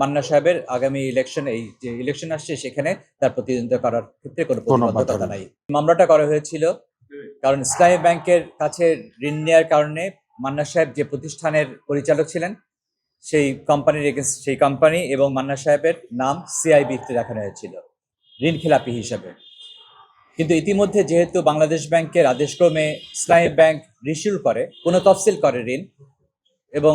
মান্না সাহেবের আগামী এই যে ইলেকশন আসছে সেখানে তার প্রতিদ্বন্দ্বিতা করার ক্ষেত্রে কোনো প্রতিবদ্ধকতা নাই। মামলাটা করা হয়েছিল কারণ ইসলামী ব্যাংকের কাছে ঋণ নেওয়ার কারণে মান্না সাহেব যে প্রতিষ্ঠানের পরিচালক ছিলেন সেই কোম্পানি এবং মান্না সাহেবের নাম সিআইবিতে দেখানো হয়েছিল ঋণ খেলাপি হিসাবে। কিন্তু ইতিমধ্যে যেহেতু বাংলাদেশ ব্যাংকের আদেশক্রমে ইসলামী ব্যাংক রিস্যু করে পুনঃতফসিল করে ঋণ এবং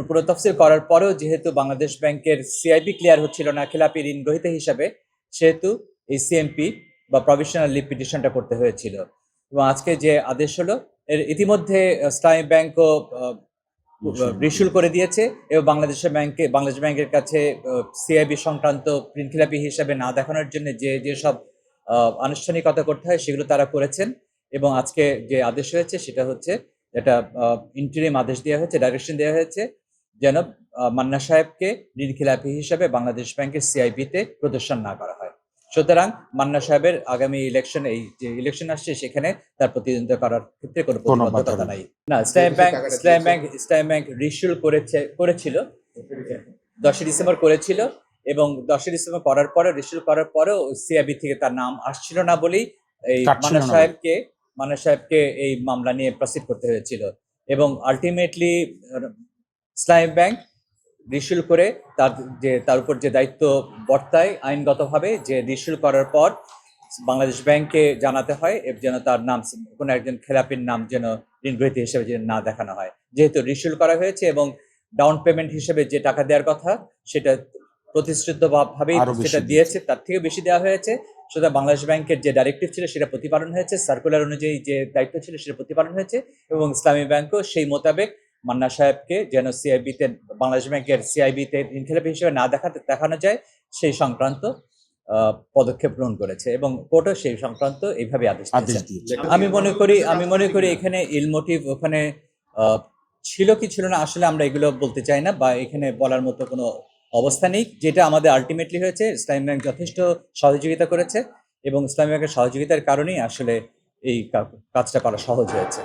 পুনঃতফসিল করার পরেও যেহেতু বাংলাদেশ ব্যাংকের সিআইবি ক্লিয়ার হচ্ছিল না খেলাপি ঋণ গ্রহীতা হিসাবে, সেহেতু এই সিএমপি বা প্রভিশনাল লিভ পিটিশনটা করতে হয়েছিল। এবং আজকে যে আদেশ হলো এর ইতিমধ্যে ইসলামী ব্যাংকও রিস্যু করে দিয়েছে এবং বাংলাদেশ ব্যাংকের কাছে সিআইবি সংক্রান্ত ঋণ খেলাপি হিসাবে না দেখানোর জন্য যেসব আনুষ্ঠানিকতা করতে হয় সেগুলো তারা করেছেন। এবং আজকে যে আদেশ হয়েছে সেটা হচ্ছে এটা ইন্টারিম আদেশ দেওয়া হয়েছে, ডাইরেকশন দেওয়া হয়েছে যেন মান্না সাহেবকে ঋণ খেলাপি হিসাবে বাংলাদেশ ব্যাংকের সিআইবিতে প্রদর্শন না করা হয়। সুতরাং মান্না সাহেবের আগামী এই যে ইলেকশন আসছে সেখানে তার প্রতিদ্বন্দ্বিতা করার ক্ষেত্রে কোনো প্রতিবদ্ধকতা নাই। না, ইসলামী ব্যাংক রিস্যু করেছিল 10 ডিসেম্বর করেছিল এবং 10 ডিসেম্বর করার পরে রিস্যু করার পরেও সিআইবি থেকে তার নাম আসছিল না বলেই এই মান্না সাহেবকে এই মামলা নিয়ে প্রসিড করতে হয়েছিল। এবং আলটিমেটলি ইসলামী ব্যাংক রিস্যু করে তার উপর যে দায়িত্ব বর্তায় আইনগতভাবে, যে রিস্যু করার পর বাংলাদেশ ব্যাংকে জানাতে হয় যেন তার নাম কোনো একজন খেলাপির নাম যেন ঋণ গ্রহীতা হিসেবে যেন না দেখানো হয়। যেহেতু রিস্যু করা হয়েছে এবং ডাউন পেমেন্ট হিসেবে যে টাকা দেওয়ার কথা সেটা প্রতিশ্রুতভাবেই সেটা দিয়েছে, তার থেকে বেশি দেওয়া হয়েছে। সুতরাং বাংলাদেশ ব্যাংকের যে ডাইরেক্টিভ ছিল সেটা প্রতিপালন হয়েছে, সার্কুলার অনুযায়ী যে দায়িত্ব ছিল সেটা প্রতিপালন হয়েছে এবং ইসলামী ব্যাংকও সেই মোতাবেক মান্না সাহেবকে যেন বাংলাদেশ ব্যাংকের সিআইবিতে ঋণ খেলাপি হিসেবে না দেখানো যায় সেই সংক্রান্ত পদক্ষেপ গ্রহণ করেছে এবং কোর্টও সেই সংক্রান্ত এইভাবে আদেশ দিয়েছে। আমি মনে করি এখানে ইলমোটিভ ওখানে ছিল কি ছিল না আসলে আমরা এগুলো বলতে চাই না বা এখানে বলার মতো কোনো অবস্থা নেই। যেটা আমাদের আলটিমেটলি হয়েছে, ইসলামী ব্যাংক যথেষ্ট সহযোগিতা করেছে এবং ইসলামী ব্যাংকের সহযোগিতার কারণেই আসলে এই কাজটা করা সহজ হয়েছে।